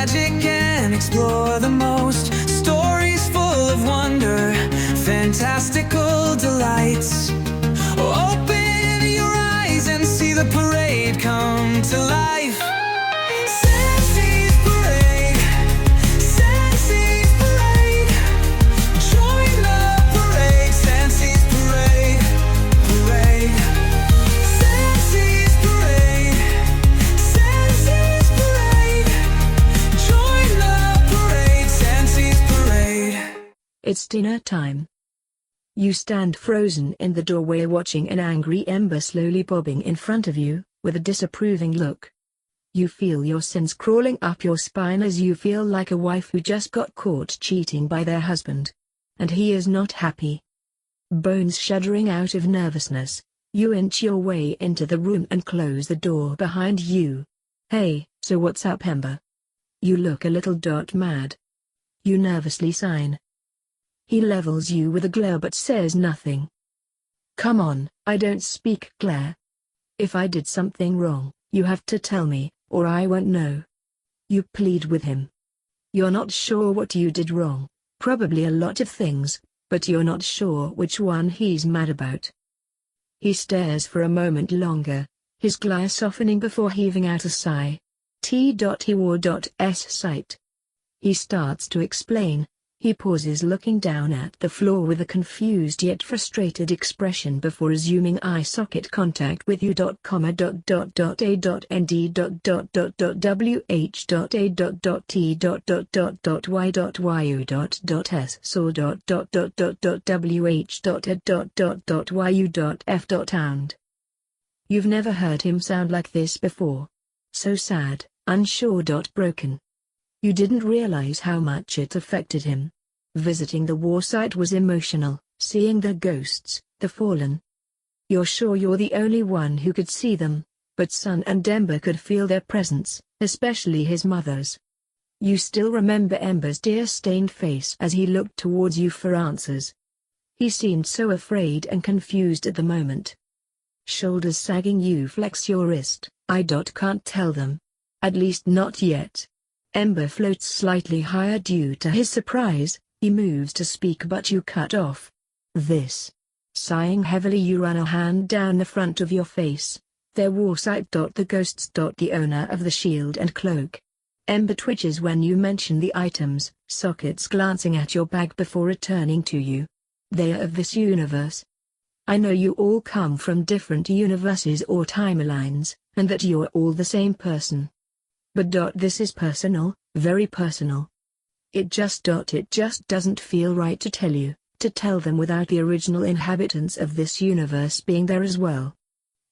magic and explore the most. Stories full of wonder, fantastical delights. Open your eyes and see the parade come to life. Sansy's parade, Sansy's parade. Join the parade, Sansy's parade, parade. Sansy's parade, Sansy's parade. Join the parade, Sansy's parade. It's dinner time. You stand frozen in the doorway watching an angry ember slowly bobbing in front of you, with a disapproving look. You feel your sins crawling up your spine as you feel like a wife who just got caught cheating by their husband. And he is not happy. Bones shuddering out of nervousness, you inch your way into the room and close the door behind you. Hey, so what's up, Ember? You look a little mad. You nervously sign. He levels you with a glare but says nothing. Come on, I don't speak glare. If I did something wrong, you have to tell me, or I won't know. You plead with him. You're not sure what you did wrong, probably a lot of things, but you're not sure which one he's mad about. He stares for a moment longer, his glare softening before heaving out a sigh. T.E.W.S. sight. He starts to explain. He pauses looking down at the floor with a confused yet frustrated expression before resuming eye socket contact with you. A. W.H.A.T.Y.U.S. So. W.H.A.F. You've never heard him sound like this before. So sad, unsure. Broken. You didn't realize how much it affected him. Visiting the war site was emotional, seeing the ghosts, the fallen. You're sure you're the only one who could see them, but Sun and Ember could feel their presence, especially his mother's. You still remember Ember's tear-stained face as he looked towards you for answers. He seemed so afraid and confused at the moment. Shoulders sagging, you flex your wrist. I. Can't tell them. At least not yet. Ember floats slightly higher due to his surprise. He moves to speak but you cut off. This. Sighing heavily, you run a hand down the front of your face. Their war site. The ghosts. The owner of the shield and cloak. Ember twitches when you mention the items, sockets glancing at your bag before returning to you. They are of this universe. I know you all come from different universes or timelines, and that you're all the same person. But. This is personal, very personal. It just doesn't feel right to tell them without the original inhabitants of this universe being there as well.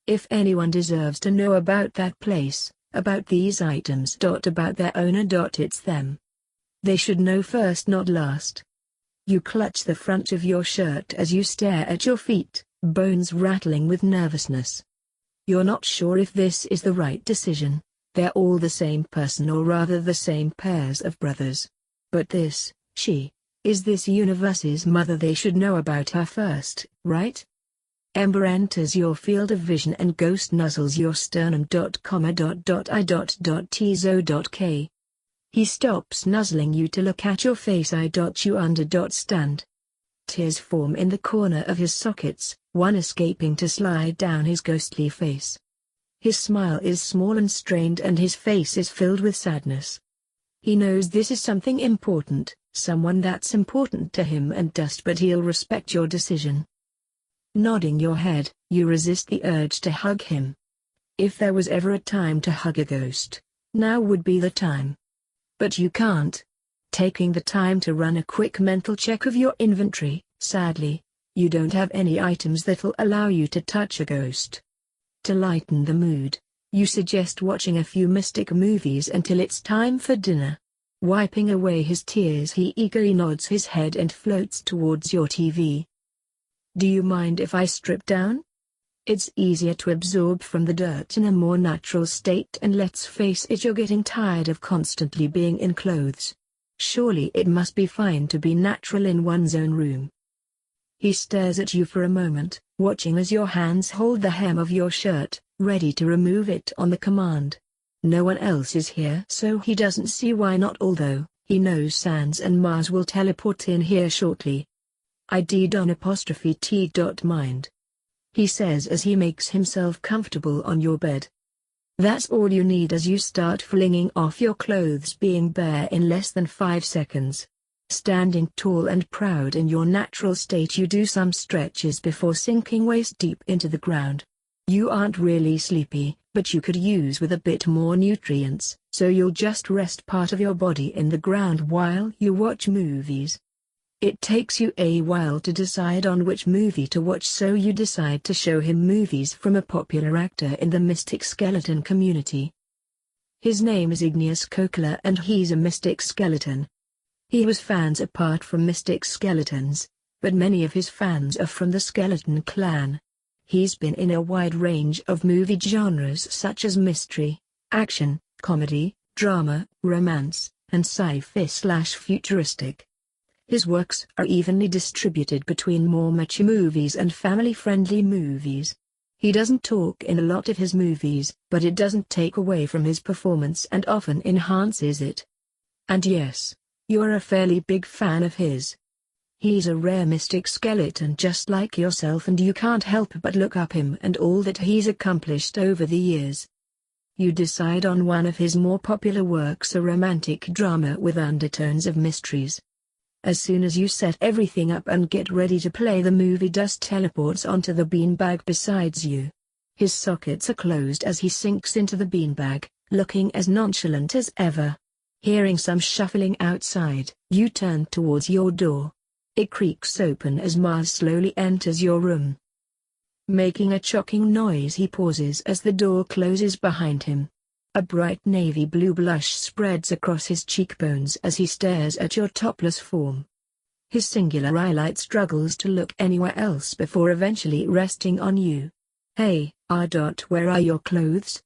If anyone deserves to know about that place, about these items. About their owner. It's them. They should know first, not last. You clutch the front of your shirt as you stare at your feet, bones rattling with nervousness. You're not sure if this is the right decision. They're all the same person, or rather the same pairs of brothers. But this, she, is this universe's mother. They should know about her first, right? Ember enters your field of vision and ghost nuzzles your sternum. I.T.Z.K. He stops nuzzling you to look at your face. You stand. Tears form in the corner of his sockets, one escaping to slide down his ghostly face. His smile is small and strained and his face is filled with sadness. He knows this is something important, someone that's important to him and Dust, but he'll respect your decision. Nodding your head, you resist the urge to hug him. If there was ever a time to hug a ghost, now would be the time. But you can't. Taking the time to run a quick mental check of your inventory, sadly, you don't have any items that'll allow you to touch a ghost. To lighten the mood, you suggest watching a few mystic movies until it's time for dinner. Wiping away his tears, he eagerly nods his head and floats towards your TV. Do you mind if I strip down? It's easier to absorb from the dirt in a more natural state, and let's face it, you're getting tired of constantly being in clothes. Surely it must be fine to be natural in one's own room. He stares at you for a moment, watching as your hands hold the hem of your shirt, ready to remove it on the command. No one else is here, so he doesn't see why not, although he knows Sans and Mars will teleport in here shortly. ID Don apostrophe T. Mind. He says as he makes himself comfortable on your bed. That's all you need as you start flinging off your clothes, being bare in less than 5 seconds. Standing tall and proud in your natural state, you do some stretches before sinking waist deep into the ground. You aren't really sleepy, but you could use with a bit more nutrients, so you'll just rest part of your body in the ground while you watch movies. It takes you a while to decide on which movie to watch, so you decide to show him movies from a popular actor in the Mystic Skeleton community. His name is Igneous Kokala and he's a Mystic Skeleton. He has fans apart from Mystic Skeletons, but many of his fans are from the Skeleton clan. He's been in a wide range of movie genres such as mystery, action, comedy, drama, romance, and sci-fi/futuristic. His works are evenly distributed between more mature movies and family-friendly movies. He doesn't talk in a lot of his movies, but it doesn't take away from his performance and often enhances it. And yes, you're a fairly big fan of his. He's a rare Mystic Skeleton just like yourself, and you can't help but look up him and all that he's accomplished over the years. You decide on one of his more popular works, a romantic drama with undertones of mysteries. As soon as you set everything up and get ready to play, the movie Dust teleports onto the beanbag beside you. His sockets are closed as he sinks into the beanbag, looking as nonchalant as ever. Hearing some shuffling outside, you turn towards your door. It creaks open as Mars slowly enters your room. Making a choking noise, he pauses as the door closes behind him. A bright navy blue blush spreads across his cheekbones as he stares at your topless form. His singular eyelight struggles to look anywhere else before eventually resting on you. "Hey, where are your clothes?"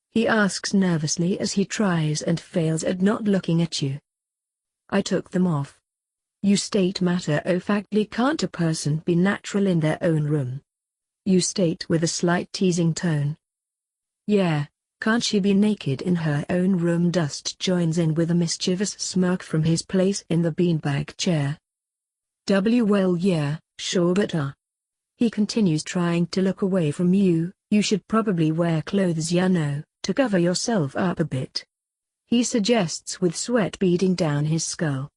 he asks nervously as he tries and fails at not looking at you. "I took them off." You state matter-of-factly. "Can't a person be natural in their own room?" You state with a slight teasing tone. "Yeah, can't she be naked in her own room?" Dust joins in with a mischievous smirk from his place in the beanbag chair. Well yeah, sure, but He continues, trying to look away from you. "You should probably wear clothes, you know, to cover yourself up a bit," he suggests with sweat beading down his skull.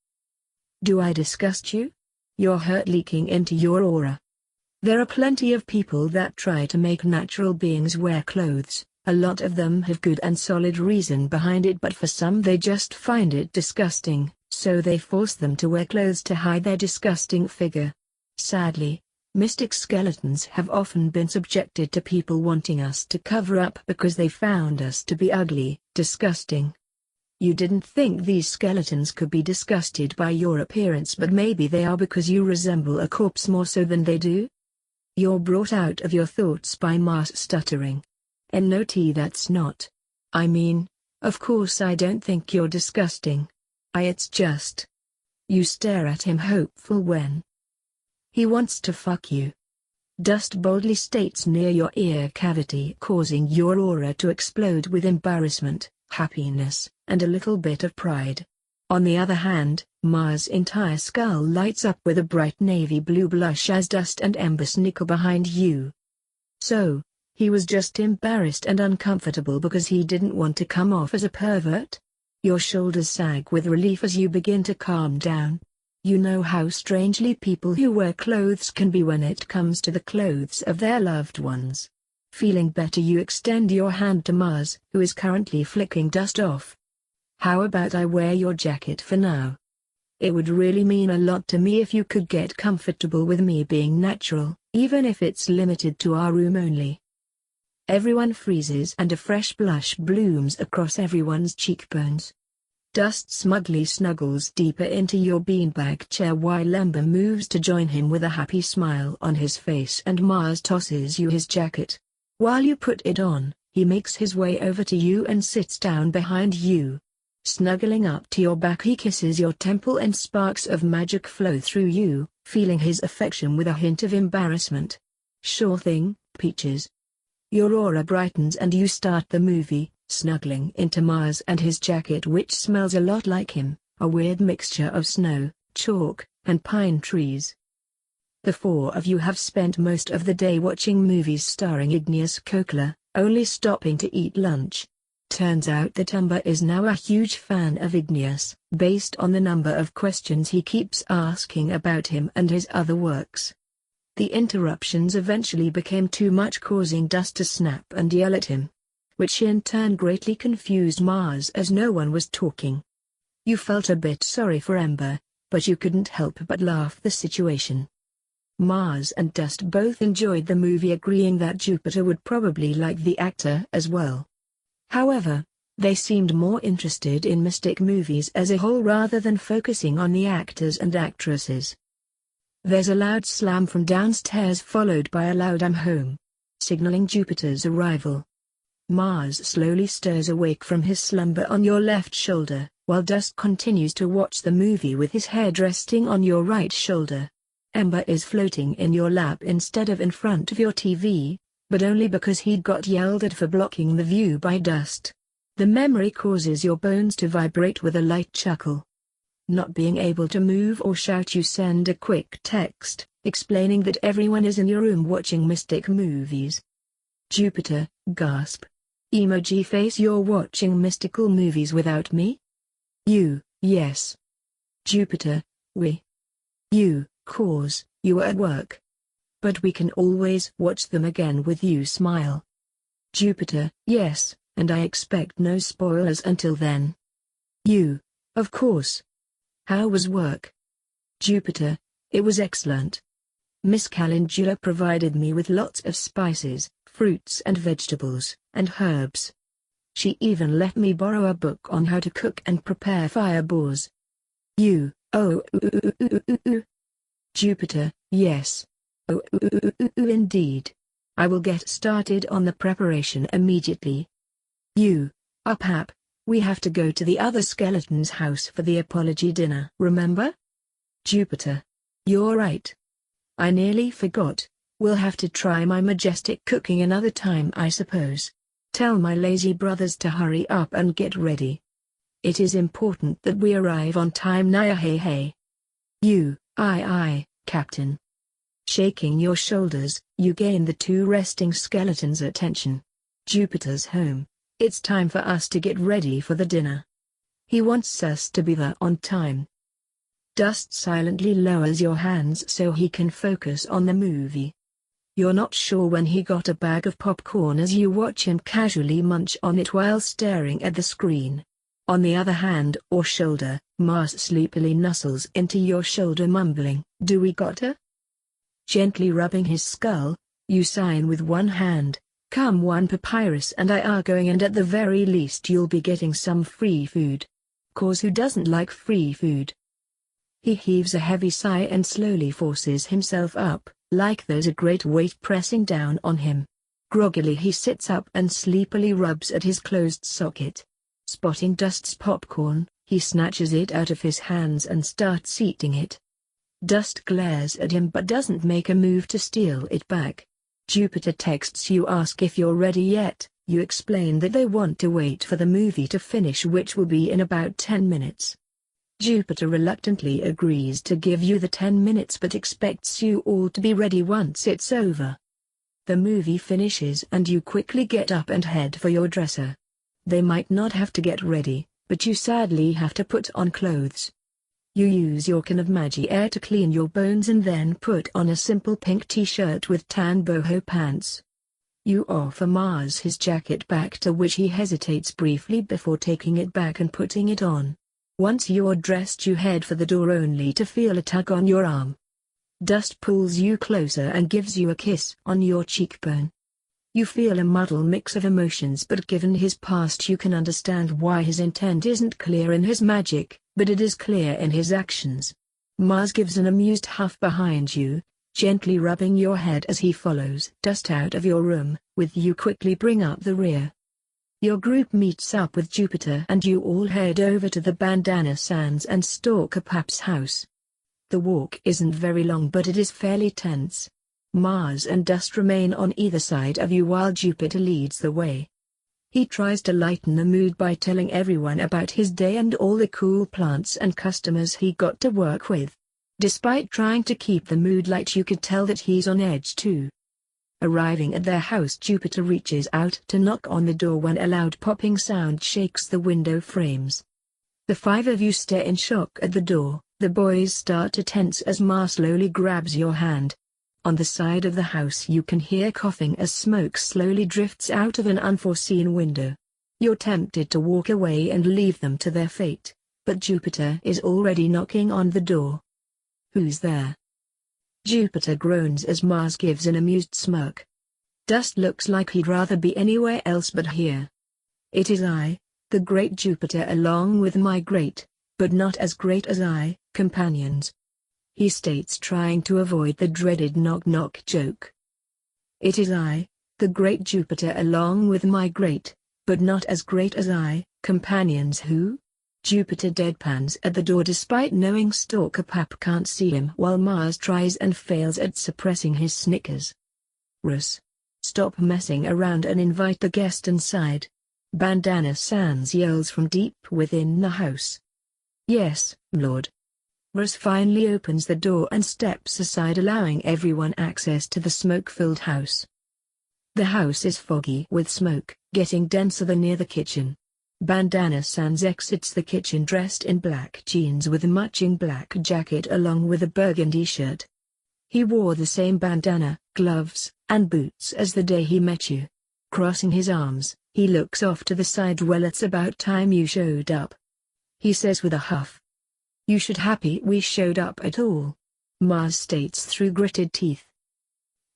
"Do I disgust you? You're hurt leaking into your aura. There are plenty of people that try to make natural beings wear clothes. A lot of them have good and solid reason behind it, but for some they just find it disgusting, so they force them to wear clothes to hide their disgusting figure. Sadly, Mystic Skeletons have often been subjected to people wanting us to cover up because they found us to be ugly, disgusting. You didn't think these skeletons could be disgusted by your appearance, but maybe they are because you resemble a corpse more so than they do?" You're brought out of your thoughts by Mars stuttering. "Not that's not. I mean, of course I don't think you're disgusting. It's just." You stare at him hopeful when he wants to fuck you. Dust boldly states near your ear cavity, causing your aura to explode with embarrassment, happiness, and a little bit of pride. On the other hand, Mars' entire skull lights up with a bright navy blue blush as Dust and Ember snicker behind you. So, he was just embarrassed and uncomfortable because he didn't want to come off as a pervert? Your shoulders sag with relief as you begin to calm down. You know how strangely people who wear clothes can be when it comes to the clothes of their loved ones. Feeling better, you extend your hand to Mars, who is currently flicking Dust off. "How about I wear your jacket for now? It would really mean a lot to me if you could get comfortable with me being natural, even if it's limited to our room only." Everyone freezes and a fresh blush blooms across everyone's cheekbones. Dust smugly snuggles deeper into your beanbag chair while Ember moves to join him with a happy smile on his face, and Mars tosses you his jacket. While you put it on, he makes his way over to you and sits down behind you. Snuggling up to your back, he kisses your temple and sparks of magic flow through you, feeling his affection with a hint of embarrassment. "Sure thing, Peaches." Your aura brightens and you start the movie, snuggling into Mars and his jacket, which smells a lot like him, a weird mixture of snow, chalk, and pine trees. The four of you have spent most of the day watching movies starring Igneous Kokla, only stopping to eat lunch. Turns out that Umber is now a huge fan of Igneous, based on the number of questions he keeps asking about him and his other works. The interruptions eventually became too much, causing Dust to snap and yell at him, which in turn greatly confused Mars as no one was talking. You felt a bit sorry for Ember, but you couldn't help but laugh at the situation. Mars and Dust both enjoyed the movie, agreeing that Jupiter would probably like the actor as well. However, they seemed more interested in Mystic movies as a whole rather than focusing on the actors and actresses. There's a loud slam from downstairs followed by a loud "I'm home," signaling Jupiter's arrival. Mars slowly stirs awake from his slumber on your left shoulder, while Dust continues to watch the movie with his head resting on your right shoulder. Ember is floating in your lap instead of in front of your TV, but only because he got yelled at for blocking the view by Dust. The memory causes your bones to vibrate with a light chuckle. Not being able to move or shout, you send a quick text, explaining that everyone is in your room watching Mystic movies. Jupiter, gasp. Emoji face, you're watching mystical movies without me? You, yes. Jupiter, we. You, cause, you were at work. But we can always watch them again with you, smile. Jupiter, yes, and I expect no spoilers until then. You, of course. How was work? Jupiter, it was excellent. Miss Calendula provided me with lots of spices, fruits and vegetables, and herbs. She even let me borrow a book on how to cook and prepare fireballs. You, oh, Jupiter, yes. Oh, indeed. I will get started on the preparation immediately. You, Pap, we have to go to the other skeleton's house for the apology dinner, remember? Jupiter. You're right. I nearly forgot. We'll have to try my majestic cooking another time, I suppose. Tell my lazy brothers to hurry up and get ready. It is important that we arrive on time, Naya, hey. You, aye, Captain. Shaking your shoulders, you gain the two resting skeletons' attention. Jupiter's home. It's time for us to get ready for the dinner. He wants us to be there on time. Dust silently lowers your hands so he can focus on the movie. You're not sure when he got a bag of popcorn as you watch him casually munch on it while staring at the screen. On the other hand or shoulder, Mars sleepily nuzzles into your shoulder mumbling, "Do we gotta?" Gently rubbing his skull, you sign with one hand, "Come one Papyrus and I are going, and at the very least you'll be getting some free food. Cause who doesn't like free food?" He heaves a heavy sigh and slowly forces himself up, like there's a great weight pressing down on him. Groggily he sits up and sleepily rubs at his closed socket. Spotting Dust's popcorn, he snatches it out of his hands and starts eating it. Dust glares at him but doesn't make a move to steal it back. Jupiter texts you, ask if you're ready yet. You explain that they want to wait for the movie to finish, which will be in about 10 minutes. Jupiter reluctantly agrees to give you the 10 minutes but expects you all to be ready once it's over. The movie finishes and you quickly get up and head for your dresser. They might not have to get ready, but you sadly have to put on clothes. You use your can of Magi Air to clean your bones and then put on a simple pink t-shirt with tan boho pants. You offer Mars his jacket back, to which he hesitates briefly before taking it back and putting it on. Once you're dressed you head for the door only to feel a tug on your arm. Dust pulls you closer and gives you a kiss on your cheekbone. You feel a muddled mix of emotions, but given his past you can understand why his intent isn't clear in his magic, but it is clear in his actions. Mars gives an amused huff behind you, gently rubbing your head as he follows Dust out of your room, with you quickly bring up the rear. Your group meets up with Jupiter and you all head over to the Bandana Sands and stalk a Pap's house. The walk isn't very long but it is fairly tense. Mars and Dust remain on either side of you while Jupiter leads the way. He tries to lighten the mood by telling everyone about his day and all the cool plants and customers he got to work with. Despite trying to keep the mood light, you could tell that he's on edge too. Arriving at their house, Jupiter reaches out to knock on the door when a loud popping sound shakes the window frames. The five of you stare in shock at the door. The boys start to tense as Ma slowly grabs your hand. On the side of the house you can hear coughing as smoke slowly drifts out of an unforeseen window. You're tempted to walk away and leave them to their fate, but Jupiter is already knocking on the door. Who's there? Jupiter groans as Mars gives an amused smirk. Dust looks like he'd rather be anywhere else but here. It is I, the great Jupiter, along with my great, but not as great as I, companions. He states, trying to avoid the dreaded knock-knock joke. It is I, the great Jupiter, along with my great, but not as great as I, companions. Who? Jupiter deadpans at the door despite knowing Stalker Pap can't see him, while Mars tries and fails at suppressing his snickers. Russ, stop messing around and invite the guest inside. Bandana Sans yells from deep within the house. Yes, Lord. Russ finally opens the door and steps aside, allowing everyone access to the smoke-filled house. The house is foggy with smoke, getting denser the near the kitchen. Bandana Sans exits the kitchen dressed in black jeans with a matching black jacket along with a burgundy shirt. He wore the same bandana, gloves, and boots as the day he met you. Crossing his arms, he looks off to the side. Well, it's about time you showed up, he says with a huff. You should happy we showed up at all, Mars states through gritted teeth.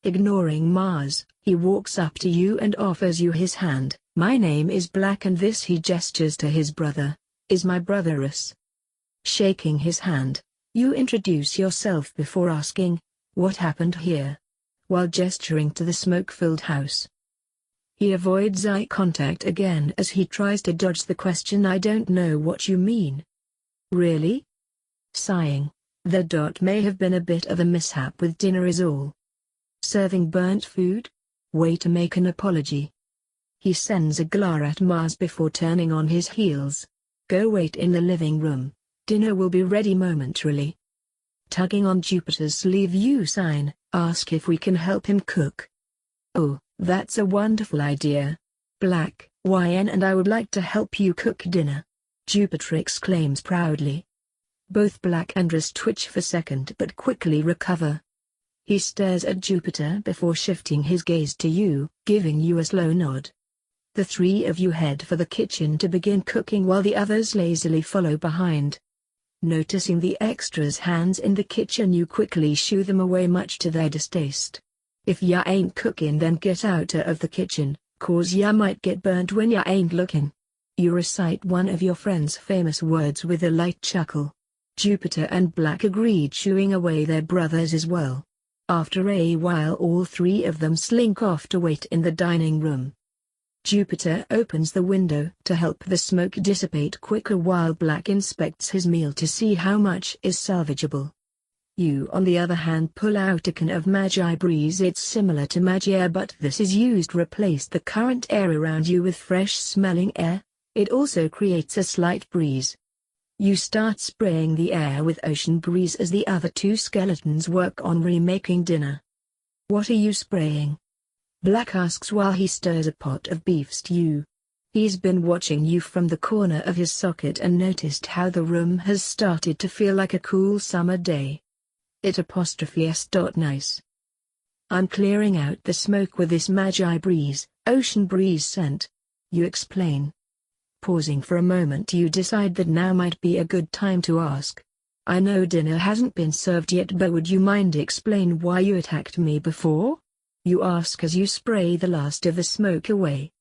Ignoring Mars, he walks up to you and offers you his hand. My name is Black and this, he gestures to his brother, is my brother Russ. Shaking his hand, you introduce yourself before asking, what happened here? While gesturing to the smoke-filled house. He avoids eye contact again as he tries to dodge the question. I don't know what you mean. Really? Sighing, the dot may have been a bit of a mishap with dinner is all. Serving burnt food? Way to make an apology. He sends a glare at Mars before turning on his heels. Go wait in the living room, dinner will be ready momentarily. Tugging on Jupiter's sleeve, you sign, ask if we can help him cook. Oh, that's a wonderful idea. Black, YN and I would like to help you cook dinner, Jupiter exclaims proudly. Both Black and Russ twitch for a second but quickly recover. He stares at Jupiter before shifting his gaze to you, giving you a slow nod. The three of you head for the kitchen to begin cooking while the others lazily follow behind. Noticing the extras' hands in the kitchen, you quickly shoo them away, much to their distaste. If ya ain't cooking, then get out of the kitchen, cause ya might get burnt when ya ain't looking. You recite one of your friend's famous words with a light chuckle. Jupiter and Black agreed, shooing away their brothers as well. After a while, all three of them slink off to wait in the dining room. Jupiter opens the window to help the smoke dissipate quicker while Black inspects his meal to see how much is salvageable. You on the other hand pull out a can of Magi Breeze. It's similar to Magi Air, but this is used to replace the current air around you with fresh smelling air. It also creates a slight breeze. You start spraying the air with Ocean Breeze as the other two skeletons work on remaking dinner. What are you spraying? Black asks while he stirs a pot of beef stew. He's been watching you from the corner of his socket and noticed how the room has started to feel like a cool summer day. Nice. I'm clearing out the smoke with this Magi Breeze, Ocean Breeze scent. You explain. Pausing for a moment, you decide that now might be a good time to ask. I know dinner hasn't been served yet, but would you mind explain why you attacked me before? You ask as you spray the last of the smoke away.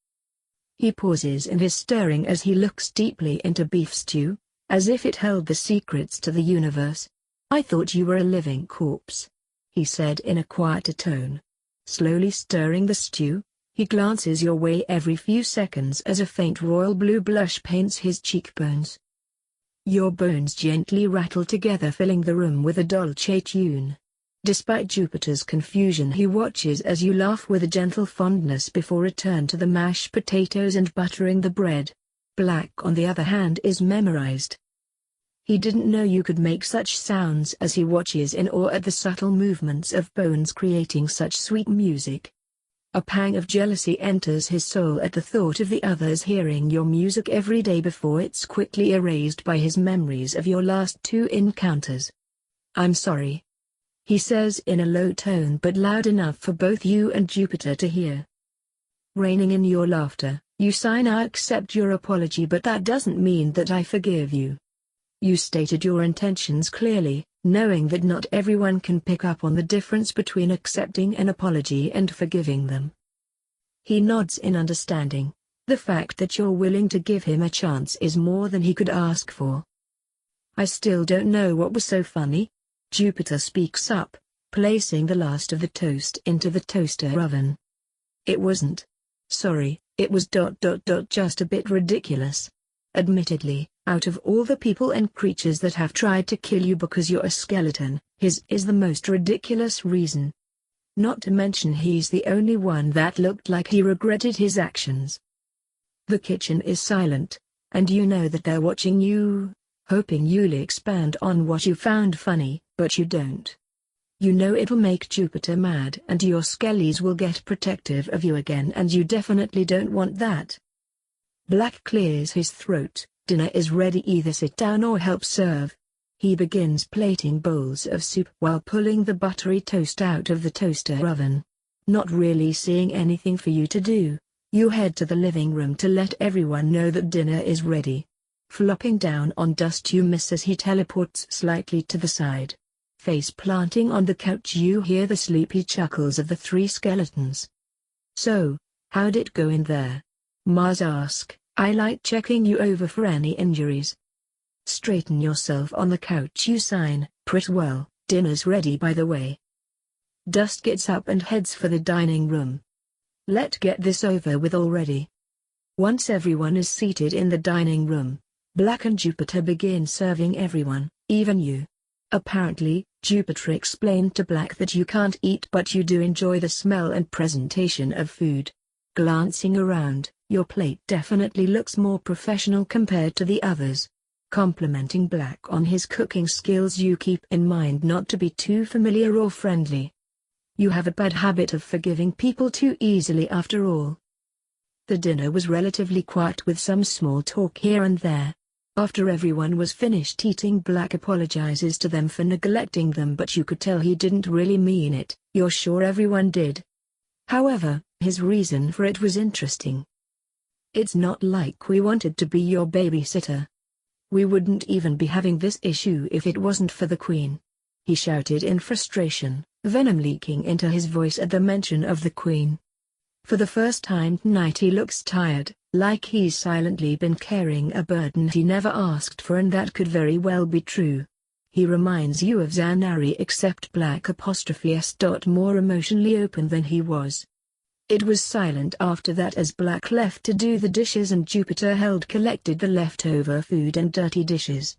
He pauses and is staring as he looks deeply into beef stew, as if it held the secrets to the universe. I thought you were a living corpse, he said in a quieter tone. Slowly stirring the stew, he glances your way every few seconds as a faint royal blue blush paints his cheekbones. Your bones gently rattle together, filling the room with a dolce tune. Despite Jupiter's confusion, he watches as you laugh with a gentle fondness before return to the mashed potatoes and buttering the bread. Black, on the other hand, is memorized. He didn't know you could make such sounds as he watches in awe at the subtle movements of bones creating such sweet music. A pang of jealousy enters his soul at the thought of the others hearing your music every day before it's quickly erased by his memories of your last 2 encounters. "I'm sorry," he says in a low tone but loud enough for both you and Jupiter to hear. Reining in your laughter, you sign, "I accept your apology, but that doesn't mean that I forgive you." You stated your intentions clearly, knowing that not everyone can pick up on the difference between accepting an apology and forgiving them. He nods in understanding. The fact that you're willing to give him a chance is more than he could ask for. "I still don't know what was so funny," Jupiter speaks up, placing the last of the toast into the toaster oven. "It wasn't. Sorry, it was ... just a bit ridiculous. Admittedly, out of all the people and creatures that have tried to kill you because you're a skeleton, his is the most ridiculous reason. Not to mention he's the only one that looked like he regretted his actions." The kitchen is silent, and you know that they're watching you, hoping you'll expand on what you found funny, but you don't. You know it'll make Jupiter mad and your skellies will get protective of you again, and you definitely don't want that. Black clears his throat. Dinner is ready, either sit down or help serve. He begins plating bowls of soup while pulling the buttery toast out of the toaster oven. Not really seeing anything for you to do, you head to the living room to let everyone know that dinner is ready. Flopping down on dust, you miss as he teleports slightly to the side. Face planting on the couch, you hear the sleepy chuckles of the 3 skeletons. "So, how'd it go in there?" Mars asks. "I like checking you over for any injuries." Straighten yourself on the couch, you sign. "Pretty well, dinner's ready by the way." Dust gets up and heads for the dining room. "Let's get this over with already." Once everyone is seated in the dining room, Black and Jupiter begin serving everyone, even you. Apparently, Jupiter explained to Black that you can't eat, but you do enjoy the smell and presentation of food. Glancing around, your plate definitely looks more professional compared to the others. Complimenting Black on his cooking skills, you keep in mind not to be too familiar or friendly. You have a bad habit of forgiving people too easily after all. The dinner was relatively quiet with some small talk here and there. After everyone was finished eating, Black apologizes to them for neglecting them, but you could tell he didn't really mean it. You're sure everyone did. However, his reason for it was interesting. "It's not like we wanted to be your babysitter. We wouldn't even be having this issue if it wasn't for the Queen," he shouted in frustration, venom leaking into his voice at the mention of the Queen. For the first time tonight he looks tired, like he's silently been carrying a burden he never asked for, and that could very well be true. He reminds you of Zanari, except Black ''S. More emotionally open than he was. It was silent after that as Black left to do the dishes and Jupiter collected the leftover food and dirty dishes.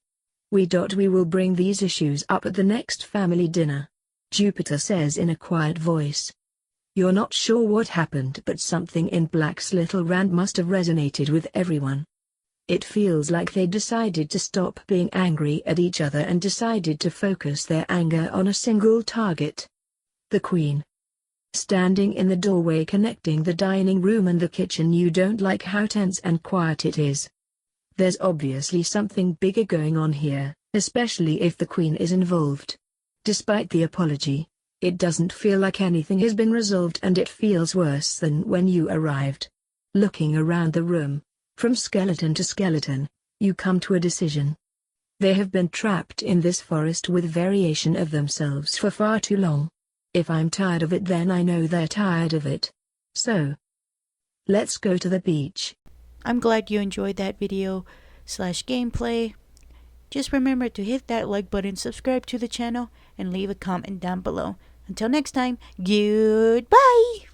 We will bring these issues up at the next family dinner," Jupiter says in a quiet voice. You're not sure what happened, but something in Black's little rant must have resonated with everyone. It feels like they decided to stop being angry at each other and decided to focus their anger on a single target. The Queen. Standing in the doorway connecting the dining room and the kitchen, you don't like how tense and quiet it is. There's obviously something bigger going on here, especially if the Queen is involved. Despite the apology, it doesn't feel like anything has been resolved, and it feels worse than when you arrived. Looking around the room, from skeleton to skeleton, you come to a decision. They have been trapped in this forest with variation of themselves for far too long. If I'm tired of it, then I know they're tired of it. So, let's go to the beach. I'm glad you enjoyed that video/gameplay. Just remember to hit that like button, subscribe to the channel, and leave a comment down below. Until next time, goodbye!